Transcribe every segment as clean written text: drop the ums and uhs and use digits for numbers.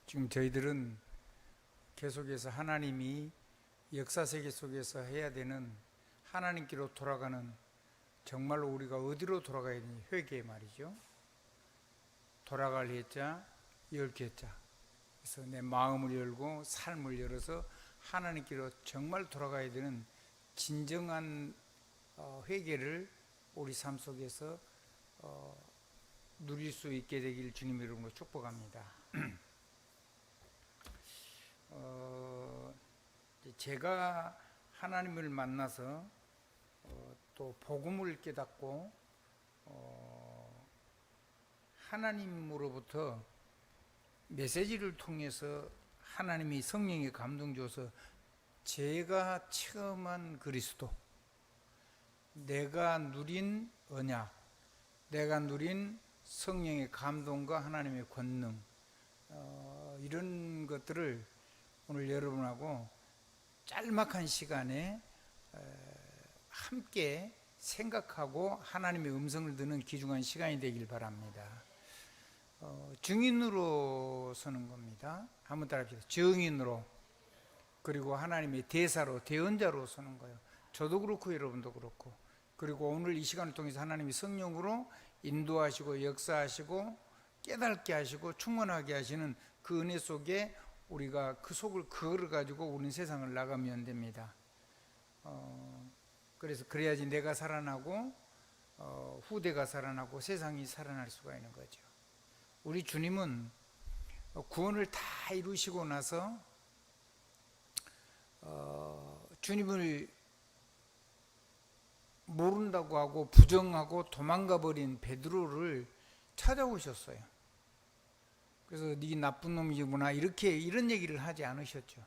지금 저희들은 계속해서 하나님이 역사 세계 속에서 해야 되는 하나님께로 돌아가는, 정말로 우리가 어디로 돌아가야 되는지 회개 말이죠. 돌아갈 해자, 열 개자. 그래서 내 마음을 열고 삶을 열어서 하나님께로 정말 돌아가야 되는 진정한 회개를 우리 삶 속에서 누릴 수 있게 되길 주님 이름으로 축복합니다. 제가 하나님을 만나서 또 복음을 깨닫고 하나님으로부터 메시지를 통해서 하나님이 성령의 감동 줘서 제가 체험한 그리스도, 내가 누린 언약, 내가 누린 성령의 감동과 하나님의 권능, 이런 것들을 오늘 여러분하고 짤막한 시간에 함께 생각하고 하나님의 음성을 듣는 귀중한 시간이 되길 바랍니다. 증인으로 서는 겁니다. 한번 따라합시다. 증인으로. 그리고 하나님의 대사로, 대언자로 서는 거예요. 저도 그렇고 여러분도 그렇고. 그리고 오늘 이 시간을 통해서 하나님이 성령으로 인도하시고 역사하시고 깨닫게 하시고 충만하게 하시는 그 은혜 속에 우리가 그 속을 그거를 가지고 우리는 세상을 나가면 됩니다. 그래서 그래야지 내가 살아나고 후대가 살아나고 세상이 살아날 수가 있는 거죠. 우리 주님은 구원을 다 이루시고 나서 주님을 모른다고 하고 부정하고 도망가 버린 베드로를 찾아오셨어요. 그래서 네 나쁜 놈이구나 이런 얘기를 하지 않으셨죠.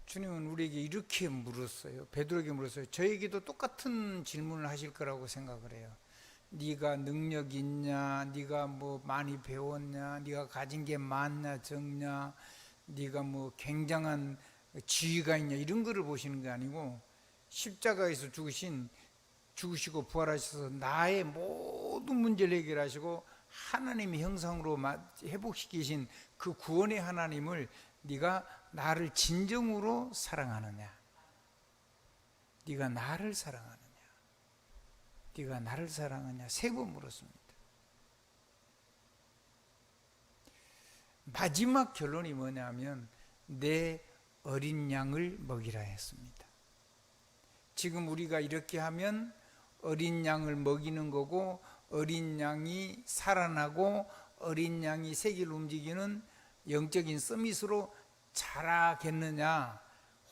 주님은 우리에게 이렇게 물었어요. 베드로에게 물었어요. 저에게도 똑같은 질문을 하실 거라고 생각을 해요. 네가 능력 있냐? 네가 뭐 많이 배웠냐? 네가 가진 게 많냐 적냐? 네가 뭐 굉장한 지위가 있냐? 이런 거를 보시는 게 아니고 십자가에서 죽으시고 부활하셔서 나의 모든 문제를 해결하시고 하나님의 형상으로 회복시키신 그 구원의 하나님을 네가 나를 진정으로 사랑하느냐? 네가 나를 사랑하느냐? 네가 나를 사랑하냐? 3번 물었습니다. 마지막 결론이 뭐냐면 내 어린 양을 먹이라 했습니다. 지금 우리가 이렇게 하면 어린 양을 먹이는 거고 어린 양이 살아나고 어린 양이 세계를 움직이는 영적인 서밋으로 자라겠느냐,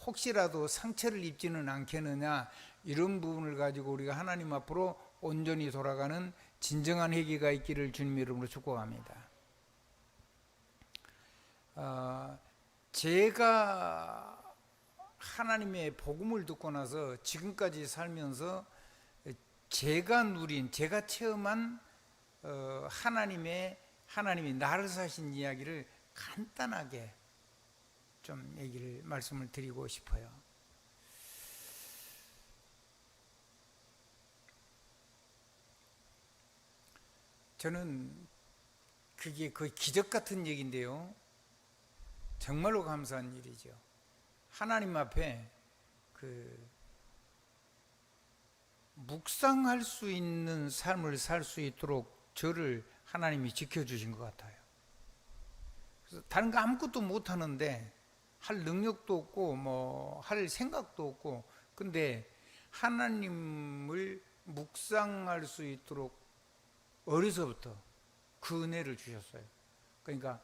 혹시라도 상처를 입지는 않겠느냐, 이런 부분을 가지고 우리가 하나님 앞으로 온전히 돌아가는 진정한 회개가 있기를 주님 이름으로 축복합니다. 제가 하나님의 복음을 듣고 나서 지금까지 살면서 제가 누린, 제가 체험한 하나님이 나를 사신 이야기를 간단하게 좀 말씀을 드리고 싶어요. 저는 그게 거의 기적 같은 얘기인데요. 정말로 감사한 일이죠. 하나님 앞에 묵상할 수 있는 삶을 살 수 있도록 저를 하나님이 지켜주신 것 같아요. 그래서 다른 거 아무것도 못하는데 할 능력도 없고 뭐 할 생각도 없고, 근데 하나님을 묵상할 수 있도록 어려서부터 그 은혜를 주셨어요. 그러니까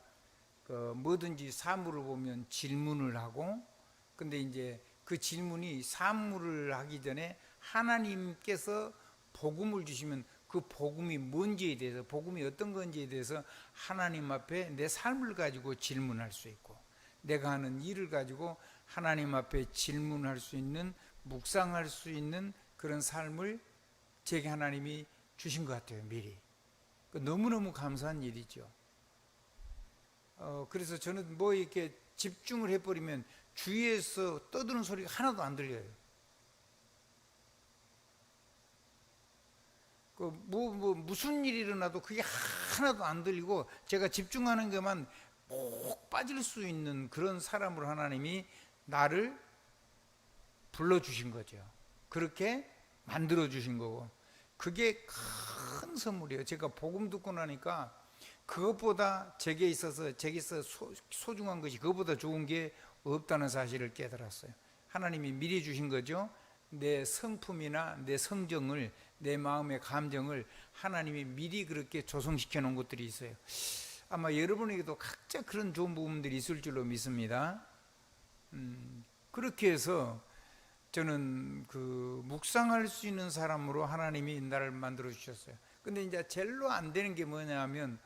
뭐든지 사물을 보면 질문을 하고, 근데 이제 그 질문이 사물을 하기 전에 하나님께서 복음을 주시면 그 복음이 뭔지에 대해서, 복음이 어떤 건지에 대해서 하나님 앞에 내 삶을 가지고 질문할 수 있고, 내가 하는 일을 가지고 하나님 앞에 질문할 수 있는, 묵상할 수 있는 그런 삶을 제게 하나님이 주신 것 같아요. 미리. 너무너무 감사한 일이죠. 그래서 저는 뭐 이렇게 집중을 해버리면 주위에서 떠드는 소리가 하나도 안 들려요. 무슨 일이 일어나도 그게 하나도 안 들리고 제가 집중하는 것만 꼭 빠질 수 있는 그런 사람으로 하나님이 나를 불러주신 거죠. 그렇게 만들어주신 거고, 그게 큰 선물이에요. 제가 복음 듣고 나니까 그것보다 제게 있어서 소중한 것이 그것보다 좋은 게 없다는 사실을 깨달았어요. 하나님이 미리 주신 거죠. 내 성품이나 내 성정을, 내 마음의 감정을 하나님이 미리 그렇게 조성시켜 놓은 것들이 있어요. 아마 여러분에게도 각자 그런 좋은 부분들이 있을 줄로 믿습니다. 그렇게 해서 저는 그 묵상할 수 있는 사람으로 하나님이 나를 만들어 주셨어요. 근데 이제 제일로 안 되는 게 뭐냐면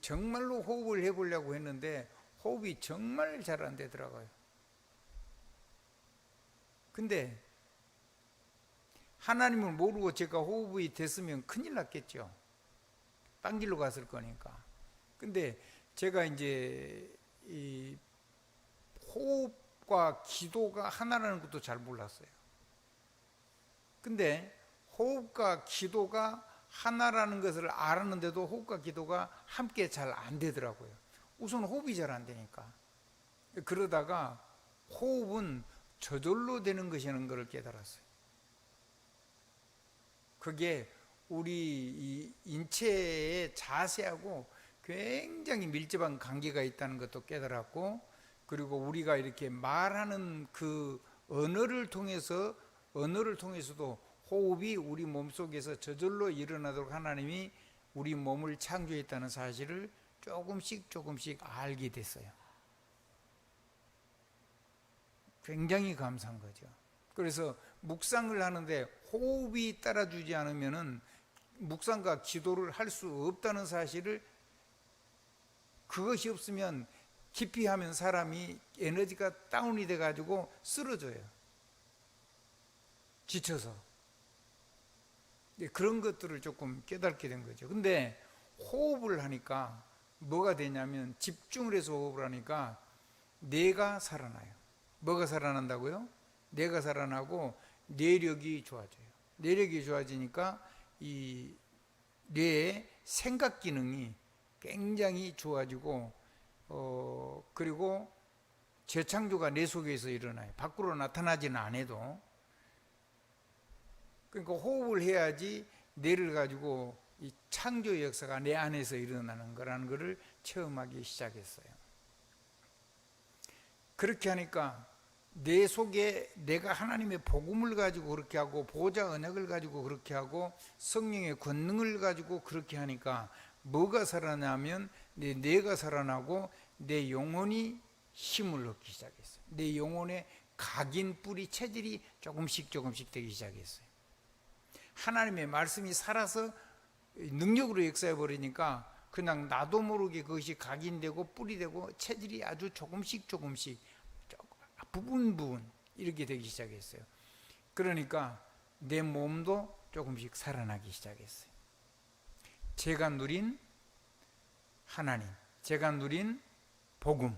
정말로 호흡을 해보려고 했는데 호흡이 정말 잘 안 되더라고요. 근데 하나님을 모르고 제가 호흡이 됐으면 큰일 났겠죠. 딴 길로 갔을 거니까. 근데 제가 이제 이 호흡과 기도가 하나라는 것도 잘 몰랐어요. 근데 호흡과 기도가 하나라는 것을 알았는데도 호흡과 기도가 함께 잘 안 되더라고요. 우선 호흡이 잘 안 되니까. 그러다가 호흡은 저절로 되는 것이라는 것을 깨달았어요. 그게 우리 이 인체의 자세하고 굉장히 밀접한 관계가 있다는 것도 깨달았고, 그리고 우리가 이렇게 말하는 그 언어를 통해서도 호흡이 우리 몸속에서 저절로 일어나도록 하나님이 우리 몸을 창조했다는 사실을 조금씩 알게 됐어요. 굉장히 감사한 거죠. 그래서 묵상을 하는데 호흡이 따라주지 않으면은 묵상과 기도를 할 수 없다는 사실을, 그것이 없으면 깊이 하면 사람이 에너지가 다운이 돼 가지고 쓰러져요. 지쳐서. 그런 것들을 조금 깨닫게 된 거죠. 근데 호흡을 하니까 뭐가 되냐면, 집중을 해서 호흡을 하니까 뇌가 살아나요. 뭐가 살아난다고요? 뇌가 살아나고 뇌력이 좋아져요. 뇌력이 좋아지니까 이 뇌의 생각 기능이 굉장히 좋아지고, 그리고 재창조가 뇌 속에서 일어나요. 밖으로 나타나지는 않아도. 그러니까 호흡을 해야지 뇌를 가지고 이 창조 역사가 내 안에서 일어나는 거라는 것을 체험하기 시작했어요. 그렇게 하니까 내 속에 내가 하나님의 복음을 가지고 그렇게 하고 보좌 언약을 가지고 그렇게 하고 성령의 권능을 가지고 그렇게 하니까 뭐가 살아나면 내 뇌가 살아나고 내 영혼이 힘을 얻기 시작했어요. 내 영혼의 각인 뿌리 체질이 조금씩 되기 시작했어요. 하나님의 말씀이 살아서 능력으로 역사해 버리니까 그냥 나도 모르게 그것이 각인되고 뿌리되고 체질이 아주 조금씩 부분 이렇게 되기 시작했어요. 그러니까 내 몸도 조금씩 살아나기 시작했어요. 제가 누린 하나님, 제가 누린 복음,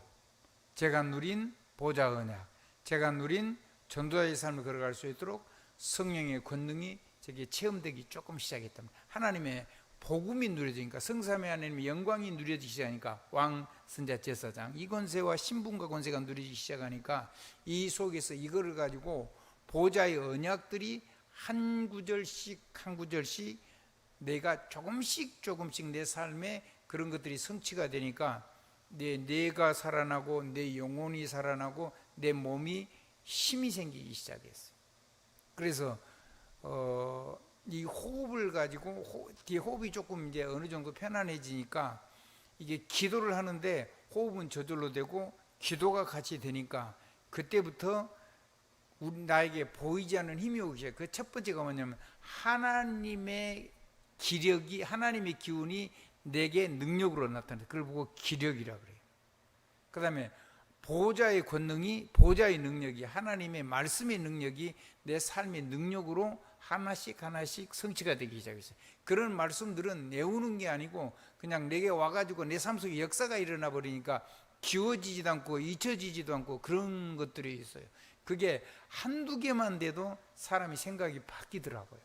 제가 누린 보좌 언약, 제가 누린 전도자의 삶을 걸어갈 수 있도록 성령의 권능이 저게 체험되기 조금 시작했답니다. 하나님의 복음이 누려지니까, 성삼위 하나님의 영광이 누려지기 시작하니까, 왕, 선자, 제사장 이 권세와 신분과 권세가 누려지기 시작하니까 이 속에서 이거를 가지고 보좌의 언약들이 한 구절씩 내가 조금씩 내 삶에 그런 것들이 성취가 되니까 내 뇌가 살아나고 내 영혼이 살아나고 내 몸이 힘이 생기기 시작했어요. 그래서 이 호흡을 가지고 호흡이 조금 이제 어느 정도 편안해지니까 이게 기도를 하는데 호흡은 저절로 되고 기도가 같이 되니까 그때부터 나에게 보이지 않는 힘이 오기 시작해요. 그 첫 번째가 뭐냐면 하나님의 기력이, 하나님의 기운이 내게 능력으로 나타나요. 그걸 보고 기력이라고 그래요. 그 다음에 보좌의 권능이, 보좌의 능력이, 하나님의 말씀의 능력이 내 삶의 능력으로 하나씩 성취가 되기 시작했어요. 그런 말씀들은 내우는 게 아니고 그냥 내게 와가지고 내 삶 속에 역사가 일어나 버리니까 지워지지도 않고 잊혀지지도 않고 그런 것들이 있어요. 그게 한두 개만 돼도 사람이 생각이 바뀌더라고요.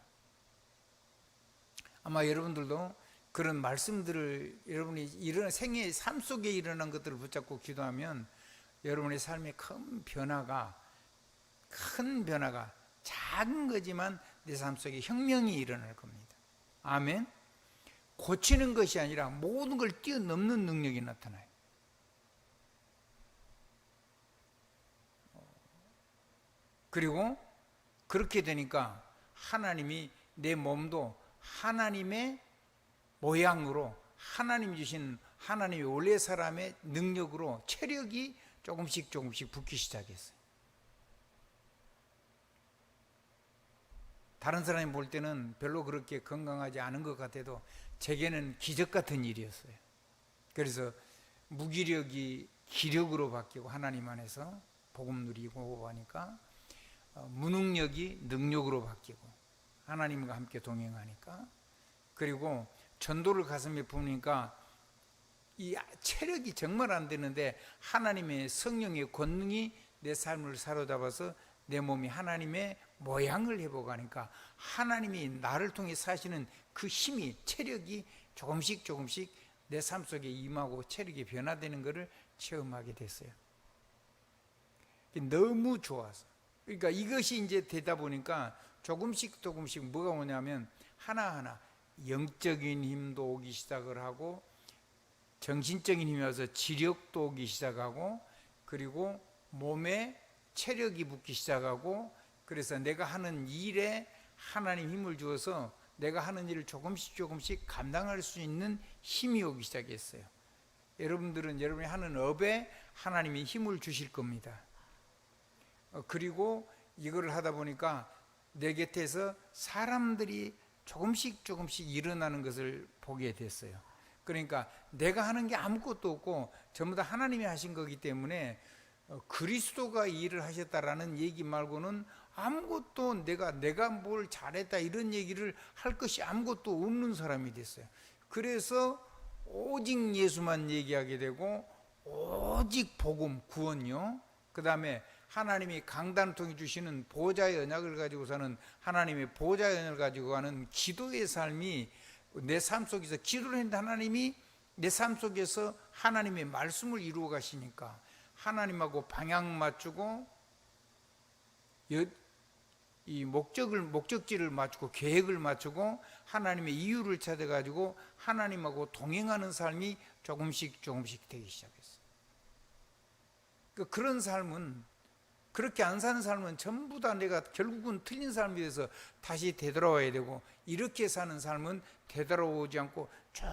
아마 여러분들도 그런 말씀들을 여러분이 이런 생애 삶 속에 일어난 것들을 붙잡고 기도하면 여러분의 삶에 큰 변화가 작은 거지만 내 삶 속에 혁명이 일어날 겁니다. 아멘. 고치는 것이 아니라 모든 걸 뛰어넘는 능력이 나타나요. 그리고 그렇게 되니까 하나님이 내 몸도 하나님의 모양으로 하나님 주신 하나님의 원래 사람의 능력으로 체력이 조금씩 붙기 시작했어요. 다른 사람이 볼 때는 별로 그렇게 건강하지 않은 것 같아도 제게는 기적 같은 일이었어요. 그래서 무기력이 기력으로 바뀌고 하나님 안에서 복음 누리고 하니까 무능력이 능력으로 바뀌고 하나님과 함께 동행하니까, 그리고 전도를 가슴에 품으니까 이 체력이 정말 안 되는데 하나님의 성령의 권능이 내 삶을 사로잡아서 내 몸이 하나님의 모양을 회복하니까 하나님이 나를 통해 사시는 그 힘이, 체력이 조금씩 내 삶 속에 임하고 체력이 변화되는 것을 체험하게 됐어요. 너무 좋아서. 그러니까 이것이 이제 되다 보니까 조금씩 뭐가 오냐면 하나하나 영적인 힘도 오기 시작을 하고 정신적인 힘이 와서 지력도 오기 시작하고 그리고 몸에 체력이 붙기 시작하고, 그래서 내가 하는 일에 하나님 힘을 주어서 내가 하는 일을 조금씩 감당할 수 있는 힘이 오기 시작했어요. 여러분들은 여러분이 하는 업에 하나님이 힘을 주실 겁니다. 그리고 이거를 하다 보니까 내 곁에서 사람들이 조금씩 일어나는 것을 보게 됐어요. 그러니까 내가 하는 게 아무것도 없고 전부 다 하나님이 하신 거기 때문에 그리스도가 일을 하셨다라는 얘기 말고는 아무것도 내가 뭘 잘했다 이런 얘기를 할 것이 아무것도 없는 사람이 됐어요. 그래서 오직 예수만 얘기하게 되고 오직 복음, 구원요, 그 다음에 하나님이 강단을 통해 주시는 보좌의 언약을 가지고서는 하나님의 보좌의 언약을 가지고 가는 기도의 삶이 내 삶 속에서 기도를 했는데 하나님이 내 삶 속에서 하나님의 말씀을 이루어 가시니까 하나님하고 방향 맞추고 이 목적지를 맞추고 계획을 맞추고 하나님의 이유를 찾아가지고 하나님하고 동행하는 삶이 조금씩 되기 시작했어요. 그런 삶은, 그렇게 안 사는 삶은 전부 다 내가 결국은 틀린 삶이 돼서 다시 되돌아와야 되고, 이렇게 사는 삶은 되돌아오지 않고 쭉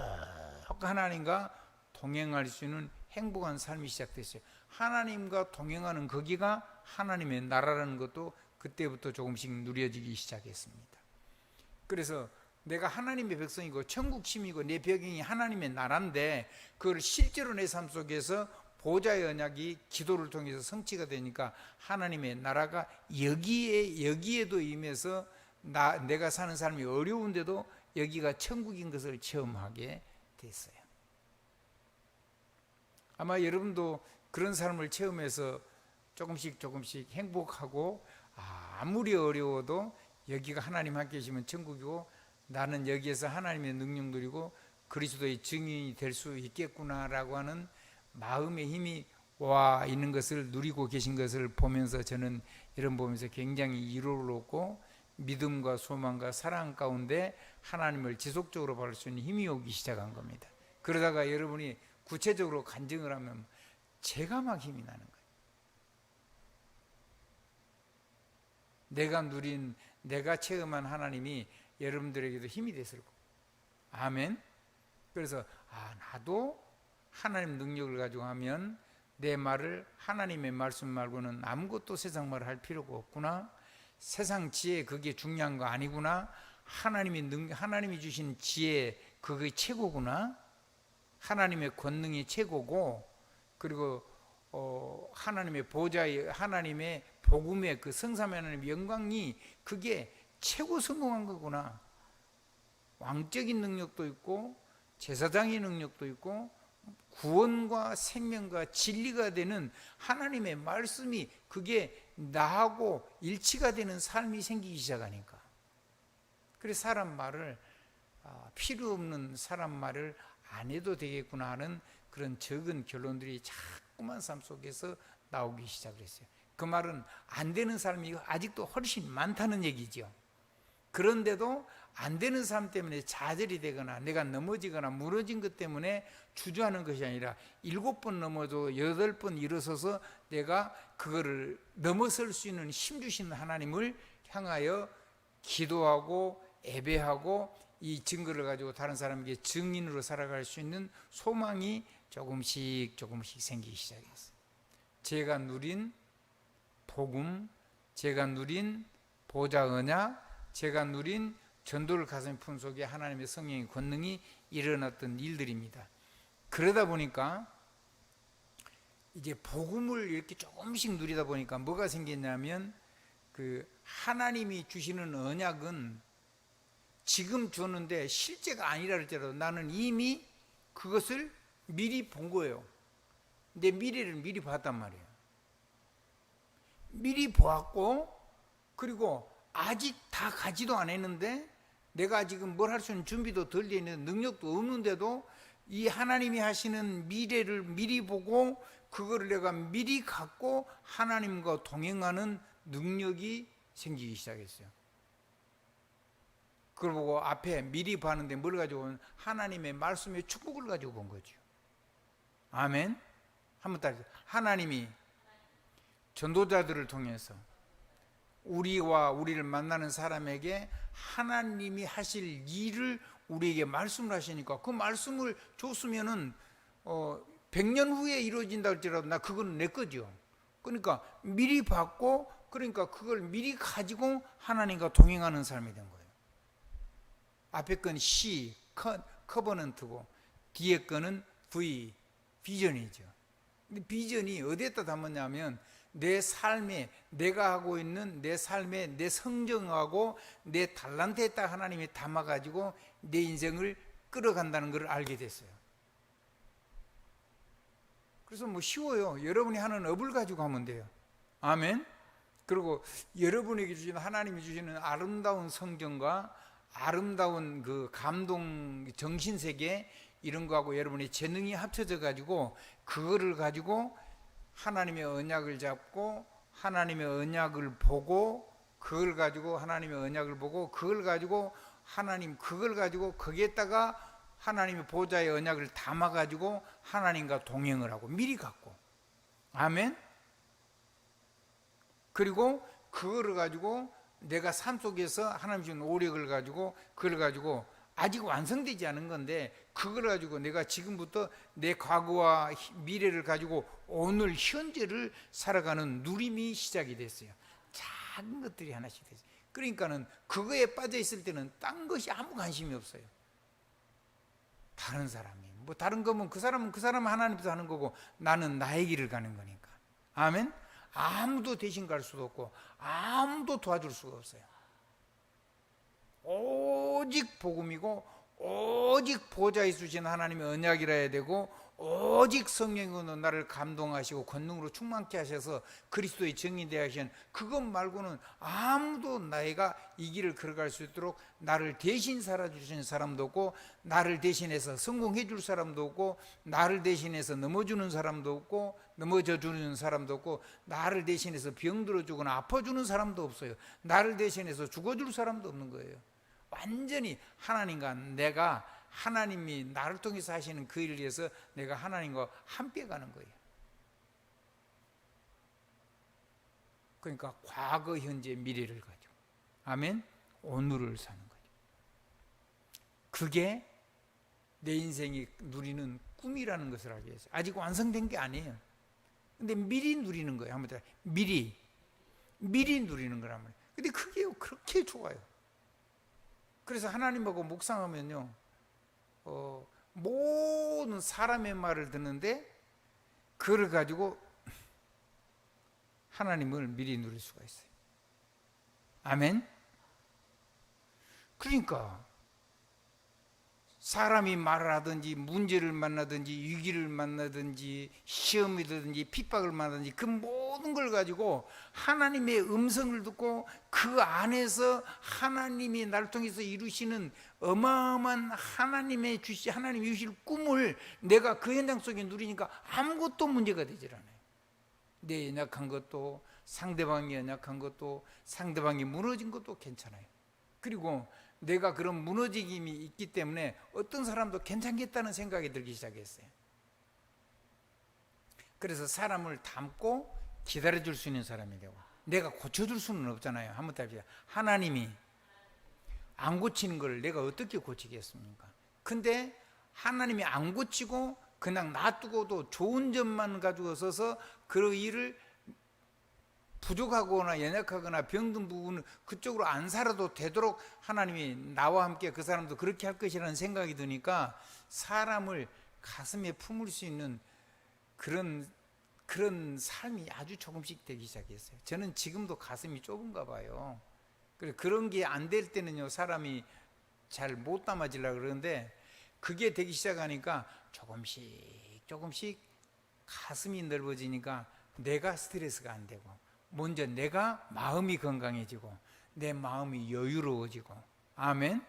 하나님과 동행할 수 있는 행복한 삶이 시작됐어요. 하나님과 동행하는 거기가 하나님의 나라라는 것도 그때부터 조금씩 누려지기 시작했습니다. 그래서 내가 하나님의 백성이고 천국 시민이고 내 배경이 하나님의 나라인데 그걸 실제로 내 삶 속에서 보좌의 언약이 기도를 통해서 성취가 되니까 하나님의 나라가 여기에도 임해서 내가 사는 삶이 어려운데도 여기가 천국인 것을 체험하게 됐어요. 아마 여러분도 그런 삶을 체험해서 조금씩 행복하고, 아무리 어려워도 여기가 하나님 함께 계시면 천국이고 나는 여기에서 하나님의 능력 누리고 그리스도의 증인이 될 수 있겠구나라고 하는 마음의 힘이 와 있는 것을 누리고 계신 것을 보면서 저는 이런 보면서 굉장히 위로를 얻고 믿음과 소망과 사랑 가운데 하나님을 지속적으로 바를 수 있는 힘이 오기 시작한 겁니다. 그러다가 여러분이 구체적으로 간증을 하면 제가 막 힘이 나는 거예요. 내가 체험한 하나님이 여러분들에게도 힘이 됐을 거고. 아멘. 그래서 나도 하나님 능력을 가지고 하면 내 말을 하나님의 말씀 말고는 아무것도 세상 말을 할 필요가 없구나. 세상 지혜 그게 중요한 거 아니구나. 하나님이 주신 지혜 그게 최고구나. 하나님의 권능이 최고고, 그리고 하나님의 보좌의 하나님의 복음의 그 성삼위 하나님의 영광이 그게 최고 성공한 거구나. 왕적인 능력도 있고 제사장의 능력도 있고 구원과 생명과 진리가 되는 하나님의 말씀이 그게 나하고 일치가 되는 삶이 생기기 시작하니까, 그래서 사람 말을 필요 없는 사람 말을 안 해도 되겠구나 하는 그런 적은 결론들이 자꾸만 삶 속에서 나오기 시작을 했어요. 그 말은 안 되는 사람이 아직도 훨씬 많다는 얘기죠. 그런데도 안 되는 삶 때문에 좌절이 되거나 내가 넘어지거나 무너진 것 때문에 주저하는 것이 아니라 7번 넘어도 8번 일어서서 내가 그거를 넘어설 수 있는 힘 주신 하나님을 향하여 기도하고 예배하고 이 증거를 가지고 다른 사람에게 증인으로 살아갈 수 있는 소망이 조금씩 생기기 시작했어요. 제가 누린 복음, 제가 누린 보좌 언약, 제가 누린 전도를 가슴 품 속에 하나님의 성령의 권능이 일어났던 일들입니다. 그러다 보니까 이제 복음을 이렇게 조금씩 누리다 보니까 뭐가 생겼냐면 그 하나님이 주시는 언약은 지금 주는데 실제가 아니라 할지라도 나는 이미 그것을 미리 본 거예요. 내 미래를 미리 봤단 말이에요. 미리 보았고, 그리고 아직 다 가지도 않았는데 내가 지금 뭘 할 수 있는 준비도 덜 되어 있는 능력도 없는데도 이 하나님이 하시는 미래를 미리 보고 그거를 내가 미리 갖고 하나님과 동행하는 능력이 생기기 시작했어요. 그걸 보고 앞에 미리 봤는데 뭘 가지고 온? 하나님의 말씀의 축복을 가지고 본 거죠. 아멘. 한번 따라서 하나님이 전도자들을 통해서 우리와 우리를 만나는 사람에게 하나님이 하실 일을 우리에게 말씀을 하시니까 그 말씀을 줬으면은 100년 후에 이루어진다 할지라도 나 그건 내 거죠. 그러니까 미리 받고 그러니까 그걸 미리 가지고 하나님과 동행하는 삶이 된 거예요. 앞에 건 C, 커버넌트고 뒤에 거는 V, 비전이죠. 근데 비전이 어디에다 담았냐면 내 삶에 내가 하고 있는 내 삶에 내 성정하고 내 달란트에다 하나님이 담아가지고 내 인생을 끌어간다는 걸 알게 됐어요. 그래서 뭐 쉬워요. 여러분이 하는 업을 가지고 하면 돼요. 아멘. 그리고 여러분에게 주시는 하나님이 주시는 아름다운 성정과 아름다운 그 감동 정신세계 이런 거하고 여러분의 재능이 합쳐져 가지고 그거를 가지고 하나님의 언약을 잡고 하나님의 언약을 보고 그걸 가지고 하나님의 언약을 보고 그걸 가지고 그걸 가지고 거기에다가 하나님의 보좌의 언약을 담아 가지고 하나님과 동행을 하고 미리 갖고 아멘. 그리고 그거를 가지고 내가 삶 속에서 하나님 주신 오력을 가지고 그걸 가지고 아직 완성되지 않은 건데 그걸 가지고 내가 지금부터 내 과거와 미래를 가지고 오늘 현재를 살아가는 누림이 시작이 됐어요. 작은 것들이 하나씩 됐어요. 그러니까는 그거에 빠져 있을 때는 딴 것이 아무 관심이 없어요. 다른 사람이 뭐 다른 거면 그 사람은 하나님께서 하는 거고 나는 나의 길을 가는 거니까. 아멘. 아무도 대신 갈 수도 없고 아무도 도와줄 수가 없어요. 오직 복음이고 오직 보좌에 주신 하나님의 언약이라 해야 되고 오직 성령으로 나를 감동하시고 권능으로 충만케 하셔서 그리스도의 증인되게 하신 그것 말고는 아무도 나이가 이 길을 걸어갈 수 있도록 나를 대신 살아주시는 사람도 없고 나를 대신해서 성공해 줄 사람도 없고 나를 대신해서 넘어주는 사람도 없고 넘어져 주는 사람도 없고 나를 대신해서 병들어 주거나 아파주는 사람도 없어요. 나를 대신해서 죽어줄 사람도 없는 거예요. 완전히 하나님과 내가 하나님이 나를 통해서 하시는 그 일을 위해서 내가 하나님과 함께 가는 거예요. 그러니까 과거, 현재, 미래를 가지고 아멘. 오늘을 사는 거죠. 그게 내 인생이 누리는 꿈이라는 것을 알게 했어요. 아직 완성된 게 아니에요. 근데 미리 누리는 거예요. 한번 미리 누리는 거란 말이에요. 근데 그게 그렇게 좋아요. 그래서 하나님하고 묵상하면요, 모든 사람의 말을 듣는데 그걸 가지고 하나님을 미리 누릴 수가 있어요. 아멘. 그러니까 사람이 말을 하든지 문제를 만나든지 위기를 만나든지 시험이 되든지 핍박을 만나든지 그 모든 걸 가지고 하나님의 음성을 듣고 그 안에서 하나님이 나를 통해서 이루시는 어마어마한 하나님이 주실 꿈을 내가 그 현장 속에 누리니까 아무것도 문제가 되질 않아요. 내 연약한 것도, 상대방이 연약한 것도, 상대방이 무너진 것도 괜찮아요. 그리고 내가 그런 무너짐이 있기 때문에 어떤 사람도 괜찮겠다는 생각이 들기 시작했어요. 그래서 사람을 닮고 기다려줄 수 있는 사람이 되고, 내가 고쳐줄 수는 없잖아요. 한번 답시다. 하나님이 안 고치는 걸 내가 어떻게 고치겠습니까? 근데 하나님이 안 고치고 그냥 놔두고도 좋은 점만 가지고 서서 그 일을 부족하거나 연약하거나 병든 부분은 그쪽으로 안 살아도 되도록 하나님이 나와 함께 그 사람도 그렇게 할 것이라는 생각이 드니까 사람을 가슴에 품을 수 있는 그런 삶이 아주 조금씩 되기 시작했어요. 저는 지금도 가슴이 좁은가 봐요. 그런 게 안 될 때는요, 사람이 잘 못 담아지려고 그러는데 그게 되기 시작하니까 조금씩 가슴이 넓어지니까 내가 스트레스가 안 되고, 먼저 내가 마음이 건강해지고 내 마음이 여유로워지고. 아멘.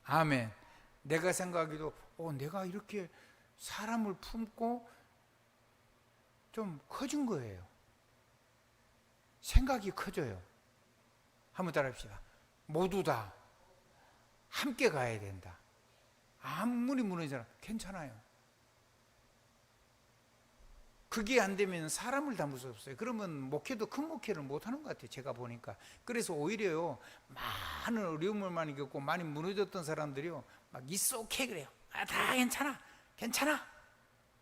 아멘. 내가 생각하기도 내가 이렇게 사람을 품고 좀 커진 거예요. 생각이 커져요. 한번 따라합시다. 모두 다 함께 가야 된다. 아무리 무너지잖아 괜찮아요. 그게 안 되면 사람을 담을 수 없어요. 그러면 목회도 큰 목회를 못 하는 것 같아요. 제가 보니까. 그래서 오히려요, 많은 어려움을 많이 겪고 많이 무너졌던 사람들이요, 막 It's okay 그래요. 다 괜찮아.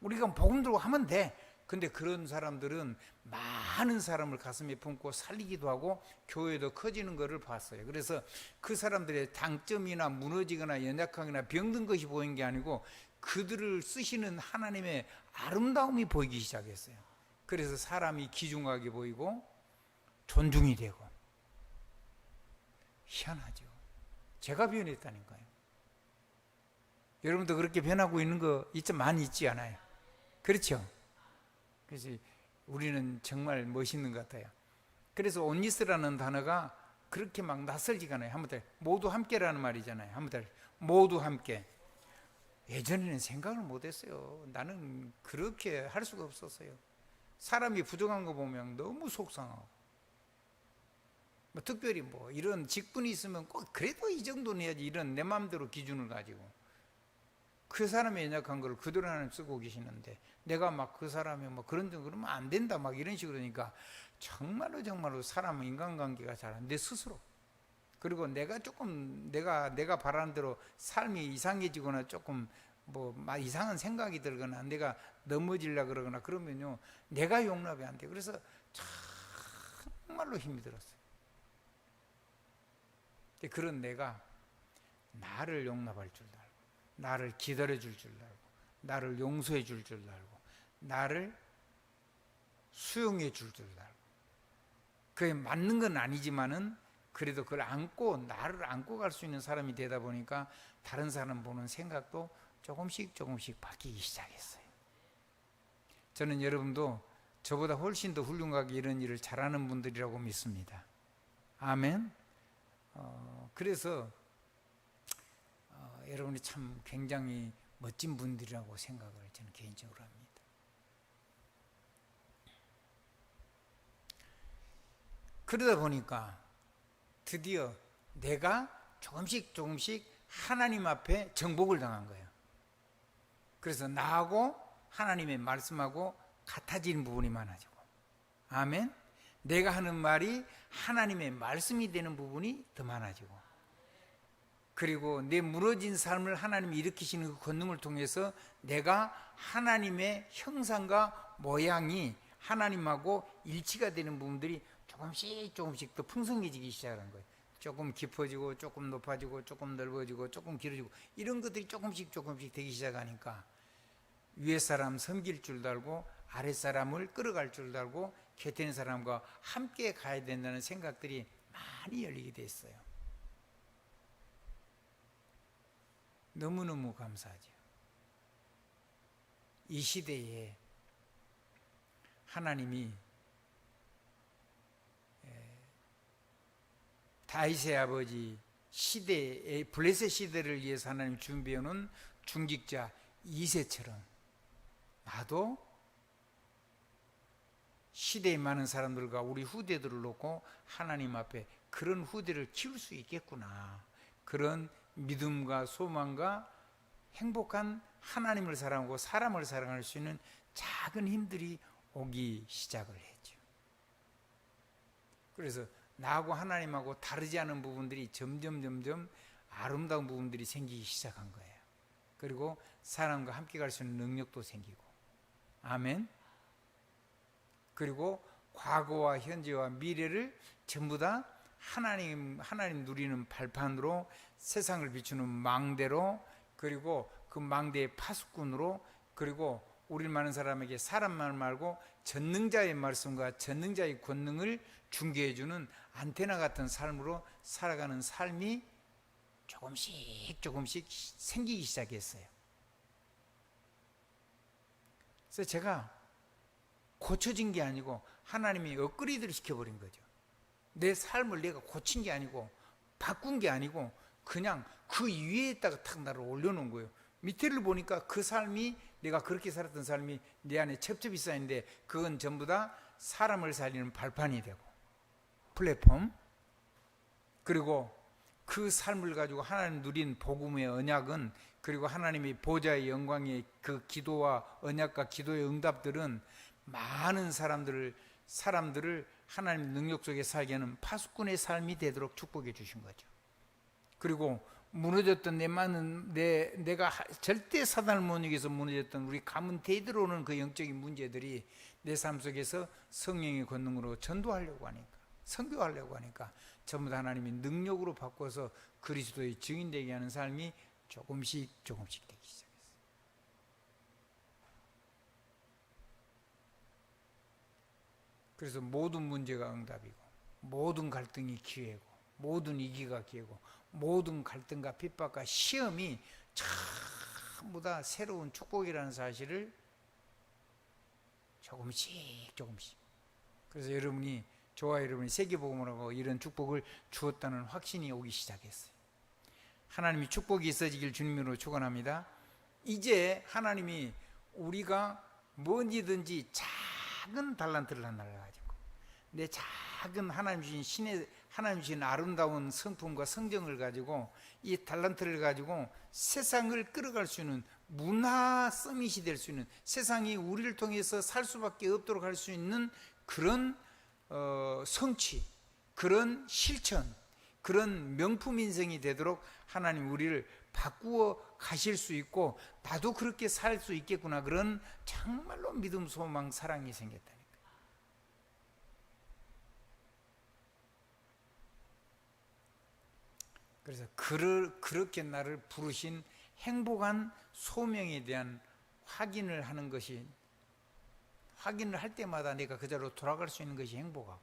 우리가 복음 들고 하면 돼. 근데 그런 사람들은 많은 사람을 가슴에 품고 살리기도 하고 교회도 커지는 것을 봤어요. 그래서 그 사람들의 장점이나 무너지거나 연약하거나 병든 것이 보인 게 아니고 그들을 쓰시는 하나님의 아름다움이 보이기 시작했어요. 그래서 사람이 귀중하게 보이고 존중이 되고. 희한하죠. 제가 변했다니까요. 여러분도 그렇게 변하고 있는 거 많이 있지 않아요? 그렇죠? 그래서 우리는 정말 멋있는 것 같아요. 그래서 온니스라는 단어가 그렇게 막 낯설지가 않아요. 한번 더, 모두 함께라는 말이잖아요. 한번 더, 모두 함께. 예전에는 생각을 못했어요. 나는 그렇게 할 수가 없었어요. 사람이 부족한 거 보면 너무 속상하고, 특별히 이런 직분이 있으면 꼭 그래도 이 정도는 해야지, 이런 내 마음대로 기준을 가지고 그 사람의 연약한 걸 그대로 하나님 쓰고 계시는데 내가 막 그 사람이 그런 점 그러면 안 된다 막 이런 식으로 하니까 정말로 사람은 인간관계가 잘 안 돼, 스스로. 그리고 내가 조금 내가 바라는 대로 삶이 이상해지거나 조금 이상한 생각이 들거나 내가 넘어지려고 그러거나 그러면요, 내가 용납이 안 돼. 그래서 정말로 힘이 들었어요. 그런 내가 나를 용납할 줄 알고, 나를 기다려 줄 줄 알고, 나를 용서해 줄 줄 알고, 나를 수용해 줄 줄 알고. 그게 맞는 건 아니지만은 그래도 그걸 나를 안고 갈 수 있는 사람이 되다 보니까 다른 사람 보는 생각도 조금씩 바뀌기 시작했어요. 저는 여러분도 저보다 훨씬 더 훌륭하게 이런 일을 잘하는 분들이라고 믿습니다. 아멘. 그래서 여러분이 참 굉장히 멋진 분들이라고 생각을 저는 개인적으로 합니다. 그러다 보니까 드디어 내가 조금씩 하나님 앞에 정복을 당한 거예요. 그래서 나하고 하나님의 말씀하고 같아지는 부분이 많아지고, 아멘. 내가 하는 말이 하나님의 말씀이 되는 부분이 더 많아지고, 그리고 내 무너진 삶을 하나님이 일으키시는 그 권능을 통해서 내가 하나님의 형상과 모양이 하나님하고 일치가 되는 부분들이 조금씩 더 풍성해지기 시작하는 거예요. 조금 깊어지고 조금 높아지고 조금 넓어지고 조금 길어지고 이런 것들이 조금씩 되기 시작하니까 위에 사람 섬길 줄도 알고 아랫 사람을 끌어갈 줄도 알고 곁에 있는 사람과 함께 가야 된다는 생각들이 많이 열리게 됐어요. 너무너무 감사하죠. 이 시대에 하나님이 다윗의 아버지 시대의 블레셋 시대를 위해서 하나님 준비해 놓은 중직자 이새처럼 나도 시대에 많은 사람들과 우리 후대들을 놓고 하나님 앞에 그런 후대를 키울 수 있겠구나, 그런 믿음과 소망과 행복한 하나님을 사랑하고 사람을 사랑할 수 있는 작은 힘들이 오기 시작을 했죠. 그래서 나하고 하나님하고 다르지 않은 부분들이 점점 아름다운 부분들이 생기기 시작한 거예요. 그리고 사람과 함께 갈 수 있는 능력도 생기고. 아멘. 그리고 과거와 현재와 미래를 전부 다 하나님 누리는 발판으로, 세상을 비추는 망대로, 그리고 그 망대의 파수꾼으로, 그리고 우리 많은 사람에게 사람만 말고 전능자의 말씀과 전능자의 권능을 중개해주는 안테나 같은 삶으로 살아가는 삶이 조금씩 생기기 시작했어요. 그래서 제가 고쳐진 게 아니고 하나님이 업그레이드를 시켜버린 거죠. 내 삶을 내가 고친 게 아니고 바꾼 게 아니고 그냥 그 위에다가 탁 나를 올려놓은 거예요. 밑에를 보니까 그 삶이, 내가 그렇게 살았던 삶이 내 안에 첩첩이 쌓이는데 그건 전부 다 사람을 살리는 발판이 되고 플랫폼, 그리고 그 삶을 가지고 하나님 누린 복음의 언약은, 그리고 하나님의 보좌의 영광의 그 기도와 언약과 기도의 응답들은 많은 사람들을 하나님 능력 속에 살게 하는 파수꾼의 삶이 되도록 축복해 주신 거죠. 그리고 무너졌던 내가 절대 사단을 못 이겨서 무너졌던 우리 가문 대들어오는 그 영적인 문제들이 내 삶 속에서 성령의 권능으로 전도하려고 하니까, 선교하려고 하니까 전부 다 하나님이 능력으로 바꿔서 그리스도의 증인되게 하는 삶이 조금씩 되기 시작했어요. 그래서 모든 문제가 응답이고, 모든 갈등이 기회고, 모든 위기가 기회고, 모든 갈등과 핍박과 시험이 전부 다 새로운 축복이라는 사실을 조금씩. 그래서 저와 여러분이 세계복음을 하고 이런 축복을 주었다는 확신이 오기 시작했어요. 하나님이 축복이 있어지길 주님으로 축원합니다. 이제 하나님이 우리가 뭐든지 작은 달란트를 하나를 가지고, 내 작은 하나님 주신 아름다운 성품과 성정을 가지고, 이 달란트를 가지고 세상을 끌어갈 수 있는 문화 서밋이 될 수 있는, 세상이 우리를 통해서 살 수밖에 없도록 할 수 있는 그런 성취, 그런 실천, 그런 명품 인생이 되도록 하나님 우리를 바꾸어 가실 수 있고, 나도 그렇게 살 수 있겠구나, 그런 정말로 믿음, 소망, 사랑이 생겼다니까. 그래서 그렇게 나를 부르신 행복한 소명에 대한 확인을 하는 것이, 확인을 할 때마다 내가 그대로 돌아갈 수 있는 것이 행복하고,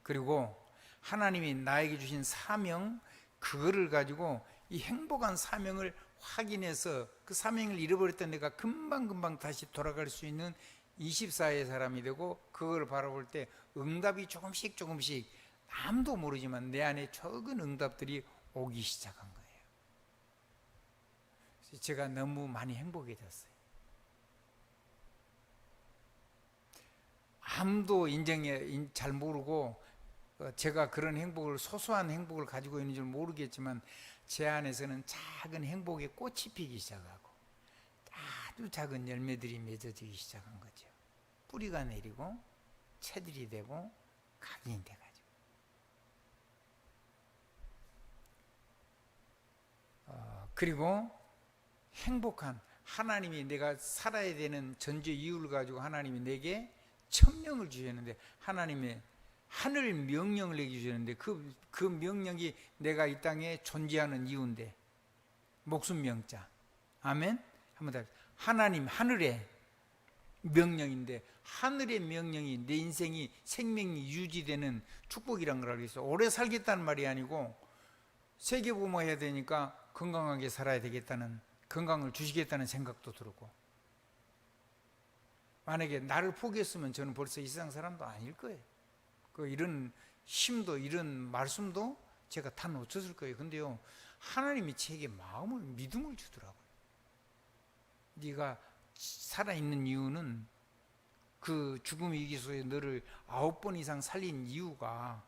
그리고 하나님이 나에게 주신 사명, 그거를 가지고 이 행복한 사명을 확인해서 그 사명을 잃어버렸던 내가 금방 다시 돌아갈 수 있는 24의 사람이 되고, 그걸 바라볼 때 응답이 조금씩 남도 모르지만 내 안에 적은 응답들이 오기 시작한 거예요. 제가 너무 많이 행복해졌어요. 아무도 잘 모르고 제가 그런 행복을, 소소한 행복을 가지고 있는 줄 모르겠지만 제 안에서는 작은 행복의 꽃이 피기 시작하고 아주 작은 열매들이 맺어지기 시작한 거죠. 뿌리가 내리고 채들이 되고 각인이 돼가지고. 그리고 행복한, 하나님이 내가 살아야 되는 전제 이유를 가지고 하나님이 내게 천명을 주셨는데, 하나님의 하늘 명령을 내게 주셨는데, 그 명령이 내가 이 땅에 존재하는 이유인데, 목숨 명자. 아멘. 한번 더. 하나님 하늘의 명령인데, 하늘의 명령이 내 인생이, 생명이 유지되는 축복이란 걸 알고 있어. 오래 살겠다는 말이 아니고 세계복음화 해야 되니까 건강하게 살아야 되겠다는, 건강을 주시겠다는 생각도 들고, 만약에 나를 포기했으면 저는 벌써 이 세상 사람도 아닐 거예요. 이런 힘도 이런 말씀도 제가 다 놓쳤을 거예요. 근데요, 하나님이 제게 마음을, 믿음을 주더라고요. 네가 살아있는 이유는, 그 죽음의 위기소에 너를 9번 이상 살린 이유가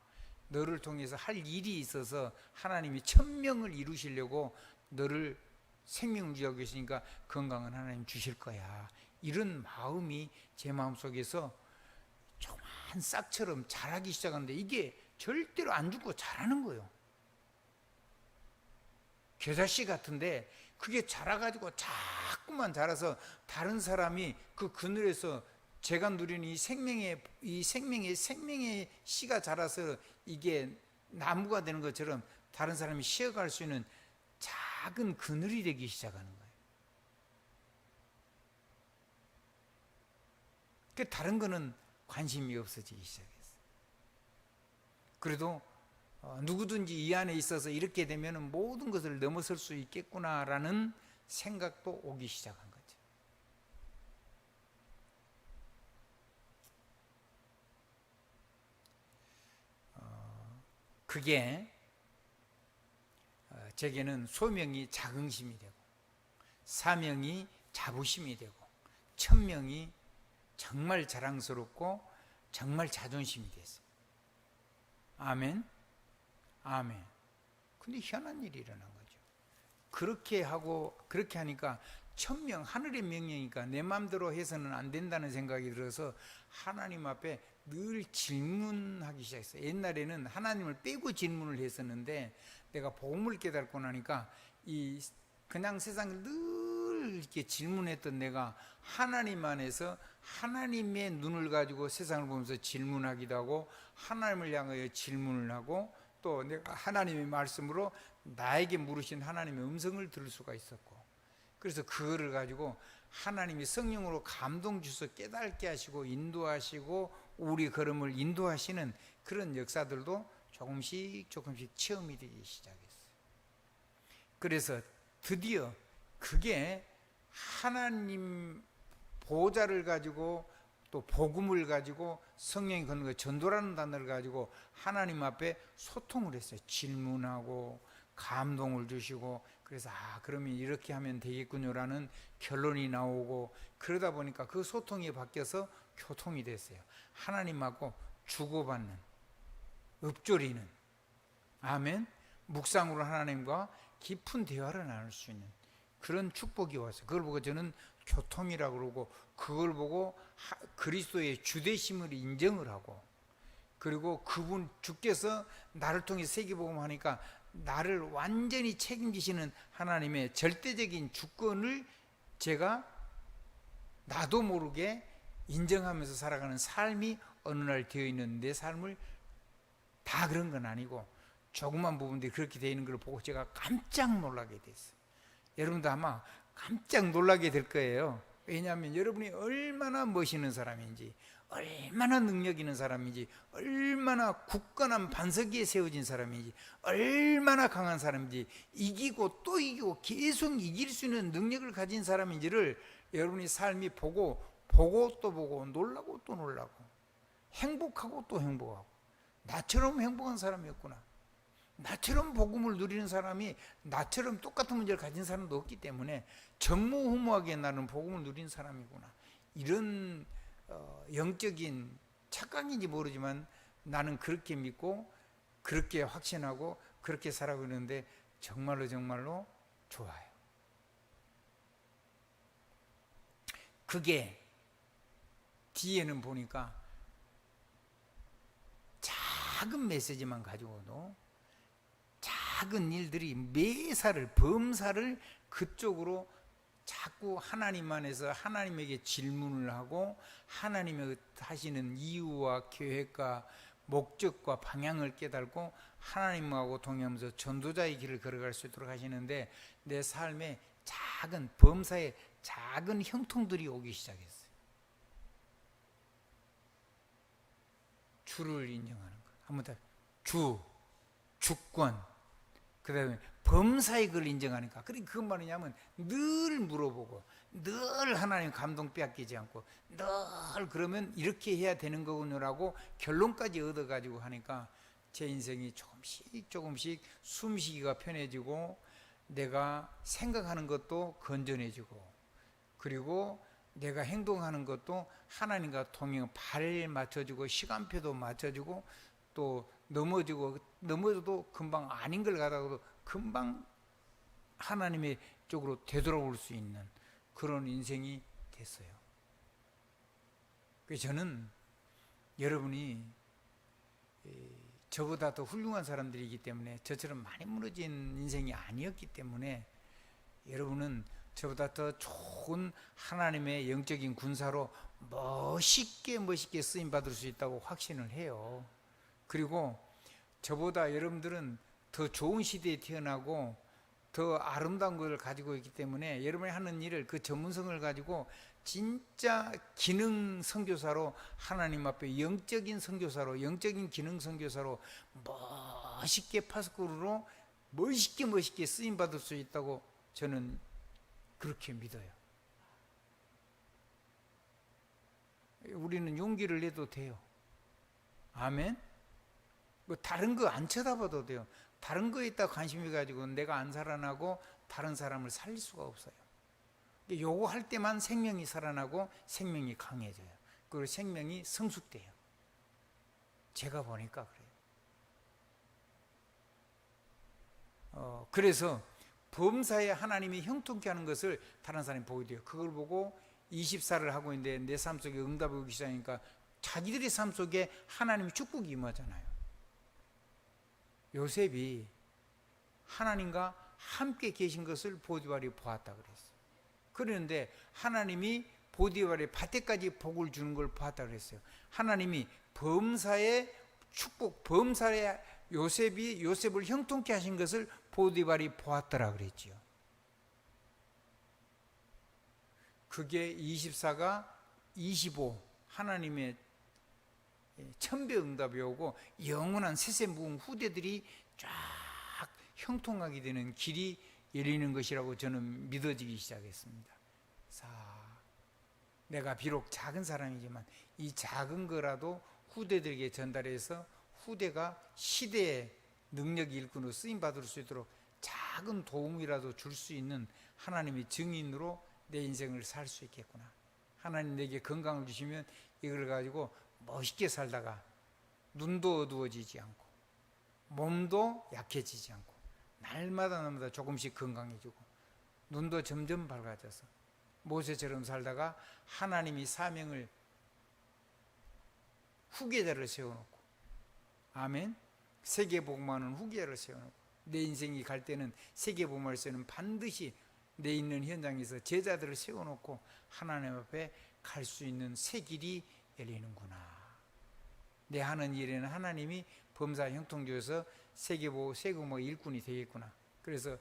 너를 통해서 할 일이 있어서 하나님이 천명을 이루시려고 너를 생명을 유지하고 계시니까 건강은 하나님 주실 거야. 이런 마음이 제 마음속에서 조그만 싹처럼 자라기 시작하는데, 이게 절대로 안 죽고 자라는 거예요. 겨자씨 같은데 그게 자라가지고 자꾸만 자라서 다른 사람이 그 그늘에서 제가 누리는 이 생명의 씨가 자라서 이게 나무가 되는 것처럼 다른 사람이 쉬어갈 수 있는 작은 그늘이 되기 시작하는 거예요. 그 다른 거는 관심이 없어지기 시작했어요. 그래도 누구든지 이 안에 있어서 이렇게 되면 모든 것을 넘어설 수 있겠구나라는 생각도 오기 시작한 거죠. 그게 제게는 소명이 자긍심이 되고, 사명이 자부심이 되고, 천명이 정말 자랑스럽고 정말 자존심이 됐어요. 아멘. 아멘. 근데 희한한 일이 일어난 거죠. 그렇게 하니까 천명, 하늘의 명령이니까 내 마음대로 해서는 안 된다는 생각이 들어서 하나님 앞에 늘 질문하기 시작했어요. 옛날에는 하나님을 빼고 질문을 했었는데, 내가 복음을 깨닫고 나니까 그냥 세상을 늘 이렇게 질문했던 내가 하나님 안에서 하나님의 눈을 가지고 세상을 보면서 질문하기도 하고, 하나님을 향하여 질문을 하고, 또 내가 하나님의 말씀으로 나에게 물으신 하나님의 음성을 들을 수가 있었고, 그래서 그거를 가지고 하나님이 성령으로 감동 주셔서 깨닫게 하시고 인도하시고 우리 걸음을 인도하시는 그런 역사들도 조금씩 체험이 되기 시작했어요. 그래서 드디어 그게 하나님 보좌를 가지고 또 복음을 가지고 성령이 걷는 거, 전도라는 단어를 가지고 하나님 앞에 소통을 했어요. 질문하고 감동을 주시고, 그래서 그러면 이렇게 하면 되겠군요라는 결론이 나오고, 그러다 보니까 그 소통이 바뀌어서 교통이 됐어요. 하나님하고 주고받는, 읊조리는, 아멘, 묵상으로 하나님과 깊은 대화를 나눌 수 있는 그런 축복이 왔어요. 그걸 보고 저는 교통이라고 그러고, 그걸 보고 그리스도의 주되심을 인정을 하고, 그리고 그분 주께서 나를 통해 세계복음 하니까 나를 완전히 책임지시는 하나님의 절대적인 주권을 제가 나도 모르게 인정하면서 살아가는 삶이 어느 날 되어 있는 내 삶을, 다 그런 건 아니고 조그만 부분들이 그렇게 되어 있는 걸 보고 제가 깜짝 놀라게 됐어요. 여러분도 아마 깜짝 놀라게 될 거예요. 왜냐하면 여러분이 얼마나 멋있는 사람인지, 얼마나 능력 있는 사람인지, 얼마나 굳건한 반석 위에 세워진 사람인지, 얼마나 강한 사람인지, 이기고 또 이기고 계속 이길 수 있는 능력을 가진 사람인지를 여러분이 삶이 보고 또 보고, 놀라고 또 놀라고, 행복하고 또 행복하고, 나처럼 행복한 사람이었구나, 나처럼 복음을 누리는 사람이 나처럼 똑같은 문제를 가진 사람도 없기 때문에 전무후무하게 나는 복음을 누리는 사람이구나, 이런 영적인 착각인지 모르지만 나는 그렇게 믿고 그렇게 확신하고 그렇게 살아가고 있는데 정말로 좋아요. 그게 뒤에는 보니까 작은 메시지만 가지고도 작은 일들이 범사를 그쪽으로 자꾸 하나님 안에서 하나님에게 질문을 하고, 하나님의 하시는 이유와 계획과 목적과 방향을 깨닫고 하나님하고 동행하면서 전도자의 길을 걸어갈 수 있도록 하시는데, 내 삶에 작은 범사의 작은 형통들이 오기 시작했어요. 주를 인정하는 것, 한번 더, 주권, 그 다음에 범사에 그걸 인정하니까. 그러니까 그건 뭐냐면 늘 물어보고, 늘 하나님 감동 빼앗기지 않고, 늘 그러면 이렇게 해야 되는 거군요라고 결론까지 얻어가지고 하니까 제 인생이 조금씩 숨쉬기가 편해지고, 내가 생각하는 것도 건전해지고, 그리고 내가 행동하는 것도 하나님과 동행, 발 맞춰주고, 시간표도 맞춰주고, 또 넘어져도 금방 아닌 걸 가다가도 금방 하나님의 쪽으로 되돌아올 수 있는 그런 인생이 됐어요. 그래서 저는 여러분이 저보다 더 훌륭한 사람들이기 때문에, 저처럼 많이 무너진 인생이 아니었기 때문에 여러분은 저보다 더 좋은 하나님의 영적인 군사로 멋있게 쓰임받을 수 있다고 확신을 해요. 그리고 저보다 여러분들은 더 좋은 시대에 태어나고 더 아름다운 것을 가지고 있기 때문에 여러분이 하는 일을, 그 전문성을 가지고 진짜 기능 선교사로, 하나님 앞에 영적인 선교사로, 영적인 기능 선교사로 멋있게 파스쿠르로 멋있게 쓰임 받을 수 있다고 저는 그렇게 믿어요. 우리는 용기를 내도 돼요. 아멘. 뭐 다른 거 안 쳐다봐도 돼요. 다른 거에 있다 관심이 가지고 내가 안 살아나고 다른 사람을 살릴 수가 없어요. 요거 할 때만 생명이 살아나고 생명이 강해져요. 그리고 생명이 성숙돼요. 제가 보니까 그래요. 그래서 범사에 하나님이 형통케 하는 것을 다른 사람이 보게 돼요. 그걸 보고 20살을 하고 있는데 내 삶 속에 응답이 오기 시작하니까 자기들의 삶 속에 하나님의 축복이 임하잖아요. 요셉이 하나님과 함께 계신 것을 보디발이 보았다 그랬어요. 그런데 하나님이 보디발의 밭에까지 복을 주는 걸 보았다 그랬어요. 하나님이 범사의 축복, 범사의 요셉이 요셉을 형통케 하신 것을 보디발이 보았더라 그랬지요. 그게 24가 25, 하나님의 천배 응답이 오고 영원한 세세무궁 후대들이 쫙 형통하게 되는 길이 열리는 것이라고 저는 믿어지기 시작했습니다. 내가 비록 작은 사람이지만 이 작은 거라도 후대들에게 전달해서 후대가 시대의 능력이 일꾼으로 쓰임받을 수 있도록 작은 도움이라도 줄 수 있는 하나님의 증인으로 내 인생을 살 수 있겠구나. 하나님 내게 건강을 주시면 이걸 가지고 멋있게 살다가 눈도 어두워지지 않고 몸도 약해지지 않고 날마다 조금씩 건강해지고 눈도 점점 밝아져서 모세처럼 살다가 하나님이 사명을 후계자를 세워놓고, 아멘, 세계복음하는 후계자를 세워놓고, 내 인생이 갈 때는 세계복음에서는 반드시 내 있는 현장에서 제자들을 세워놓고 하나님 앞에 갈 수 있는 새 길이 열리는구나. 내 하는 일에는 하나님이 범사 형통주에서 세계복음 일꾼이 되겠구나. 그래서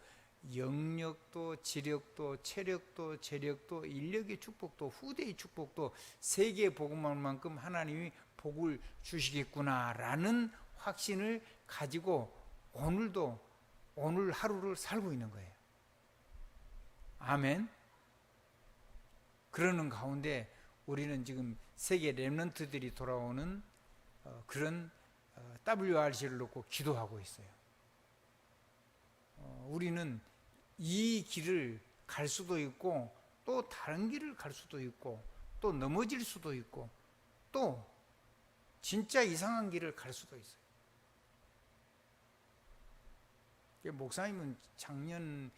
영력도 지력도 체력도 재력도 인력의 축복도 후대의 축복도 세계복음만큼 하나님이 복을 주시겠구나라는 확신을 가지고 오늘 하루를 살고 있는 거예요. 아멘. 그러는 가운데 우리는 지금 세계 렘넌트들이 돌아오는 그런 WRC를 놓고 기도하고 있어요. 우리는 이 길을 갈 수도 있고 또 다른 길을 갈 수도 있고 또 넘어질 수도 있고 또 진짜 이상한 길을 갈 수도 있어요. 목사님은 작년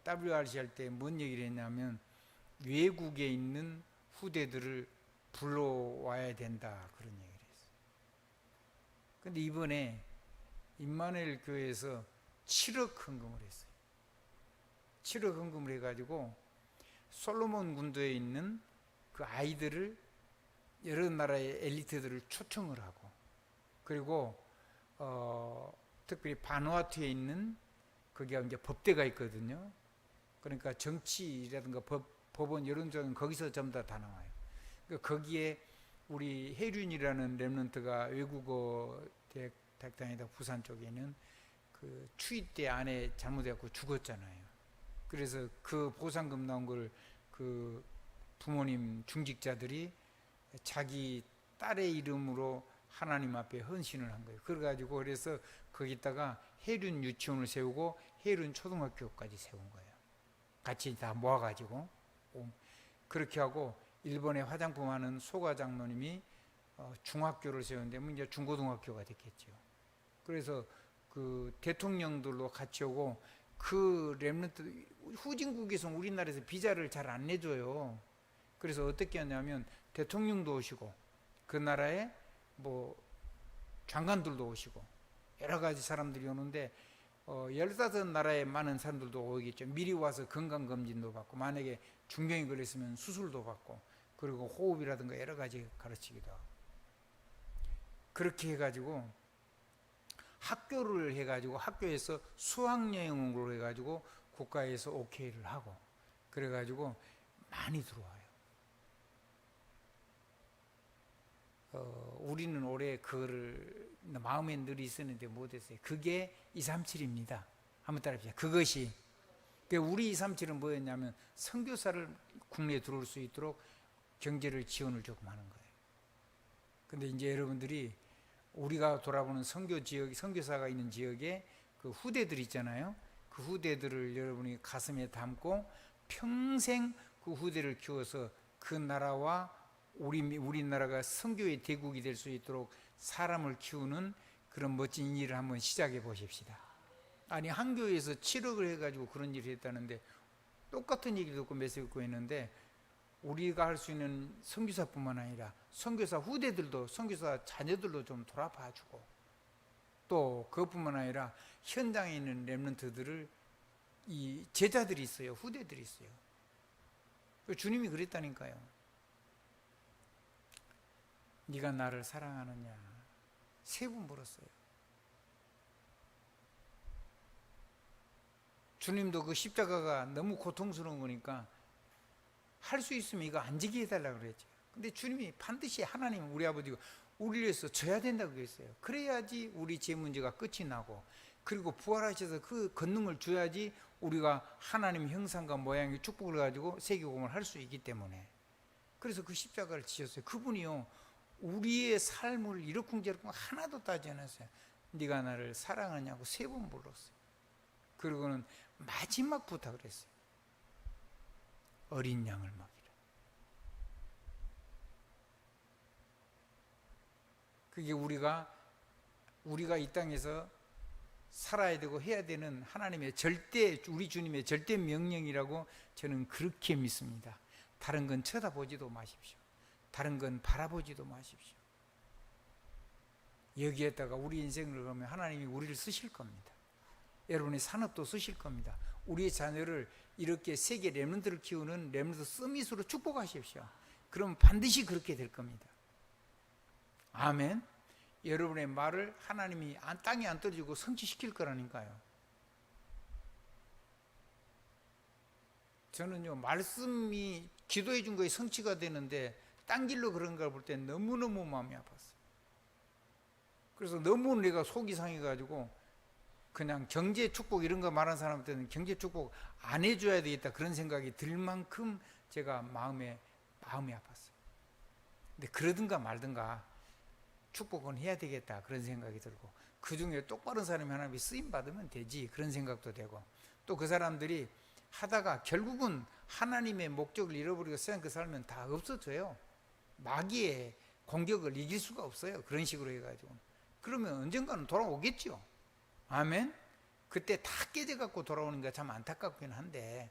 WRC 할 때 뭔 얘기를 했냐면 외국에 있는 후대들을 불러와야 된다 그런 얘기를 했어요. 그런데 이번에 임마누엘 교회에서 7억 헌금을 했어요. 7억 헌금을 해가지고 솔로몬 군도에 있는 그 아이들을 여러 나라의 엘리트들을 초청을 하고 그리고 특별히 바누아투에 있는 거기가 이제 법대가 있거든요. 그러니까 정치라든가 법원 이런 쪽은 거기서 전부 다 나와요. 그러니까 거기에 우리 해륜이라는 렘넌트가 외국어 대학 다니다 부산 쪽에 있는 그 추위 때 아내 잘못해갖고 죽었잖아요. 그래서 그 보상금 나온 걸 그 부모님 중직자들이 자기 딸의 이름으로 하나님 앞에 헌신을 한 거예요. 그래가지고 그래서 거기다가 해륜 유치원을 세우고 해륜 초등학교까지 세운 거예요. 같이 다 모아가지고 그렇게 하고 일본의 화장품 하는 소가 장로님이 중학교를 세웠는데 이제 중고등학교가 됐겠죠. 그래서 그 대통령들로 같이 오고 그 렘넌트 후진국에서 우리나라에서 비자를 잘 안 내줘요. 그래서 어떻게 하냐면 대통령도 오시고 그 나라에 뭐 장관들도 오시고 여러 가지 사람들이 오는데 15나라에 많은 사람들도 오겠죠. 미리 와서 건강검진도 받고 만약에 중병이 걸렸으면 수술도 받고 그리고 호흡이라든가 여러 가지 가르치기도 하고 그렇게 해가지고 학교를 해가지고 학교에서 수학여행으로 해가지고 국가에서 오케이를 하고 그래가지고 많이 들어와요. 우리는 올해 그거를 마음에 늘 있었는데 못했어요. 그게 237입니다. 한번 따라해보세요. 그것이 우리 237은 뭐였냐면 선교사를 국내에 들어올 수 있도록 경제를 지원을 조금 하는 거예요. 근데 이제 여러분들이 우리가 돌아보는 선교 지역, 선교사가 있는 지역에 그 후대들 있잖아요. 그 후대들을 여러분이 가슴에 담고 평생 그 후대를 키워서 그 나라와 우리나라가 선교의 대국이 될 수 있도록 사람을 키우는 그런 멋진 일을 한번 시작해 보십시다. 아니 한 교회에서 7억을 해가지고 그런 일을 했다는데 똑같은 얘기를 듣고 메시지고 있는데 우리가 할 수 있는 선교사뿐만 아니라 선교사 후대들도 선교사 자녀들도 좀 돌아봐주고 또 그것뿐만 아니라 현장에 있는 렘넌트들을 이 제자들이 있어요. 후대들이 있어요. 주님이 그랬다니까요. 네가 나를 사랑하느냐 3번 물었어요. 주님도 그 십자가가 너무 고통스러운 거니까 할 수 있으면 이거 안 지게 해달라고 그랬죠. 근데 주님이 반드시 하나님 우리 아버지가 우리를 위해서 져야 된다고 그랬어요. 그래야지 우리 죄 문제가 끝이 나고 그리고 부활하셔서 그 권능을 줘야지 우리가 하나님 형상과 모양의 축복을 가지고 세계복음을 할 수 있기 때문에 그래서 그 십자가를 지셨어요. 그분이요 우리의 삶을 이러쿵저러쿵 하나도 따지 않았어요. 네가 나를 사랑하냐고 3번 물었어요. 그리고는 마지막 부탁을 했어요. 어린 양을 먹이라. 그게 우리가 이 땅에서 살아야 되고 해야 되는 하나님의 우리 주님의 절대 명령이라고 저는 그렇게 믿습니다. 다른 건 쳐다보지도 마십시오. 다른 건 바라보지도 마십시오. 여기에다가 우리 인생을 그러면 하나님이 우리를 쓰실 겁니다. 여러분의 산업도 쓰실 겁니다. 우리의 자녀를 이렇게 세계 렘넌트를 키우는 렘넌트 서밋으로 축복하십시오. 그럼 반드시 그렇게 될 겁니다. 아멘. 여러분의 말을 하나님이 땅에 안 떨어지고 성취시킬 거라니까요. 저는요 말씀이 기도해 준 거에 성취가 되는데 딴 길로 그런 걸 볼 때 너무너무 마음이 아팠어요. 그래서 너무 내가 속이 상해가지고 그냥 경제 축복 이런 거 말하는 사람한테는 경제 축복 안 해줘야 되겠다 그런 생각이 들 만큼 제가 마음이 아팠어요. 근데 그러든가 말든가 축복은 해야 되겠다 그런 생각이 들고 그 중에 똑바른 사람이 하나님이 쓰임 받으면 되지 그런 생각도 되고 또 그 사람들이 하다가 결국은 하나님의 목적을 잃어버리고 세상 그 살면 다 없어져요. 마귀의 공격을 이길 수가 없어요. 그런 식으로 해가지고 그러면 언젠가는 돌아오겠죠. 아멘. 그때 다 깨져갖고 돌아오는 게 참 안타깝긴 한데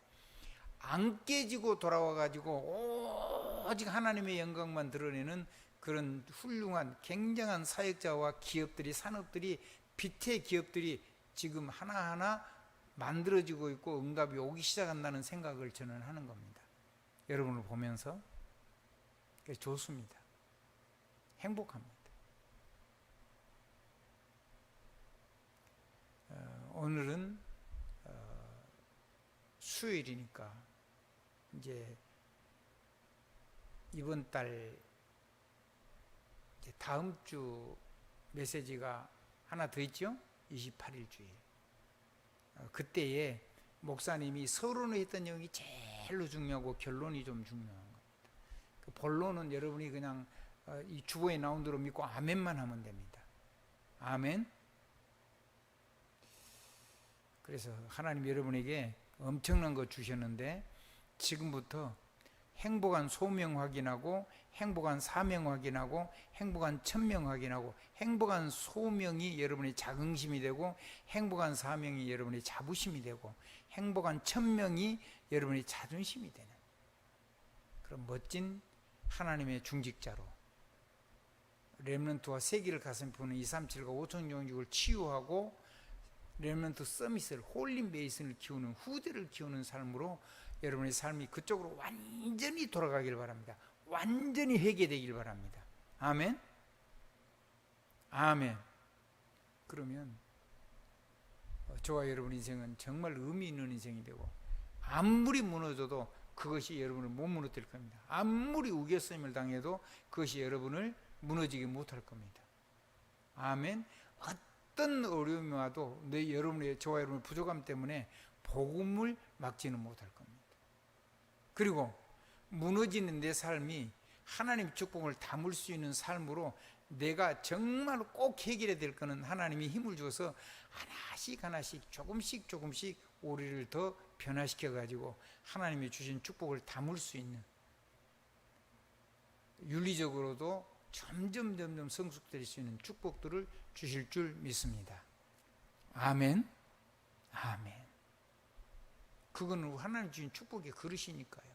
안 깨지고 돌아와가지고 오직 하나님의 영광만 드러내는 그런 훌륭한 굉장한 사역자와 기업들이 산업들이 빛의 기업들이 지금 하나하나 만들어지고 있고 응답이 오기 시작한다는 생각을 저는 하는 겁니다. 여러분을 보면서 좋습니다. 행복합니다. 오늘은 수요일이니까 이제 이번 달 이제 다음 주 메시지가 하나 더 있죠? 28일 주일. 그때에 목사님이 서론을 했던 내용이 제일로 중요하고 결론이 좀 중요한 겁니다. 그 본론은 여러분이 그냥 이 주보에 나온 대로 믿고 아멘만 하면 됩니다. 아멘. 그래서 하나님 여러분에게 엄청난 거 주셨는데 지금부터 행복한 소명 확인하고 행복한 사명 확인하고 행복한 천명 확인하고 행복한 소명이 여러분의 자긍심이 되고 행복한 사명이 여러분의 자부심이 되고 행복한 천명이 여러분의 자존심이 되는 그런 멋진 하나님의 중직자로 렘넌트와 세기를 가슴에 부는 237과 5천 영육을 치유하고 렘넌트 서밋을 홀린 베이슨을 키우는 후대를 키우는 삶으로 여러분의 삶이 그쪽으로 완전히 돌아가길 바랍니다. 완전히 회개되길 바랍니다. 아멘. 아멘. 그러면 저와 여러분 인생은 정말 의미 있는 인생이 되고 아무리 무너져도 그것이 여러분을 못 무너뜨릴 겁니다. 아무리 우겨쓰임을 당해도 그것이 여러분을 무너지게 못할 겁니다. 아멘. 어떤 어려움이 와도 저와 여러분의 부족함 때문에 복음을 막지는 못할 겁니다. 그리고 무너지는 내 삶이 하나님 축복을 담을 수 있는 삶으로 내가 정말 꼭 해결해야 될 것은 하나님이 힘을 주어서 하나씩 조금씩 우리를 더 변화시켜 가지고 하나님이 주신 축복을 담을 수 있는 윤리적으로도 점점 성숙될 수 있는 축복들을 주실 줄 믿습니다. 아멘. 아멘. 그건 하나님 주신 축복의 그릇이니까요.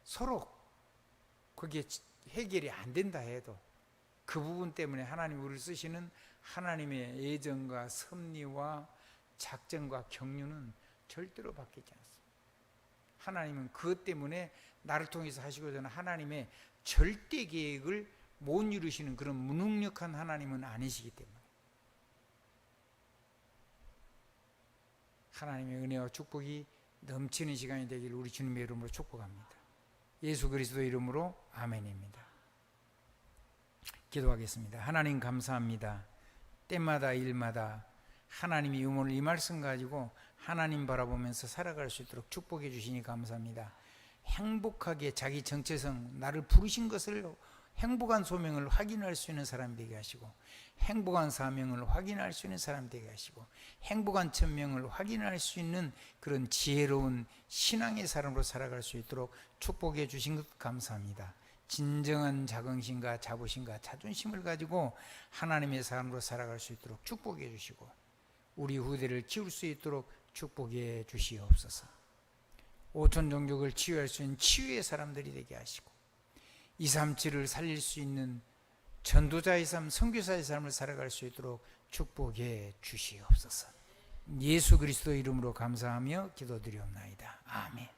서로 그게 해결이 안 된다 해도 그 부분 때문에 하나님 우리를 쓰시는 하나님의 예정과 섭리와 작정과 경륜은 절대로 바뀌지 않습니다. 하나님은 그것 때문에 나를 통해서 하시고자 하는 하나님의 절대 계획을 못 이루시는 그런 무능력한 하나님은 아니시기 때문에 하나님의 은혜와 축복이 넘치는 시간이 되기를 우리 주님의 이름으로 축복합니다. 예수 그리스도 이름으로 아멘입니다. 기도하겠습니다. 하나님 감사합니다. 때마다 일마다 하나님이 오늘 이 말씀 가지고 하나님 바라보면서 살아갈 수 있도록 축복해 주시니 감사합니다. 행복하게 자기 정체성, 나를 부르신 것을 행복한 소명을 확인할 수 있는 사람이 되게 하시고 행복한 사명을 확인할 수 있는 사람이 되게 하시고 행복한 천명을 확인할 수 있는 그런 지혜로운 신앙의 사람으로 살아갈 수 있도록 축복해 주신 것 감사합니다. 진정한 자긍심과 자부심과 자존심을 가지고 하나님의 사람으로 살아갈 수 있도록 축복해 주시고 우리 후대를 키울 수 있도록 축복해 주시옵소서. 5천 종족을 치유할 수 있는 치유의 사람들이 되게 하시고 237을 살릴 수 있는 전도자의 삶, 선교사의 삶을 살아갈 수 있도록 축복해 주시옵소서. 예수 그리스도 이름으로 감사하며 기도드리옵나이다. 아멘.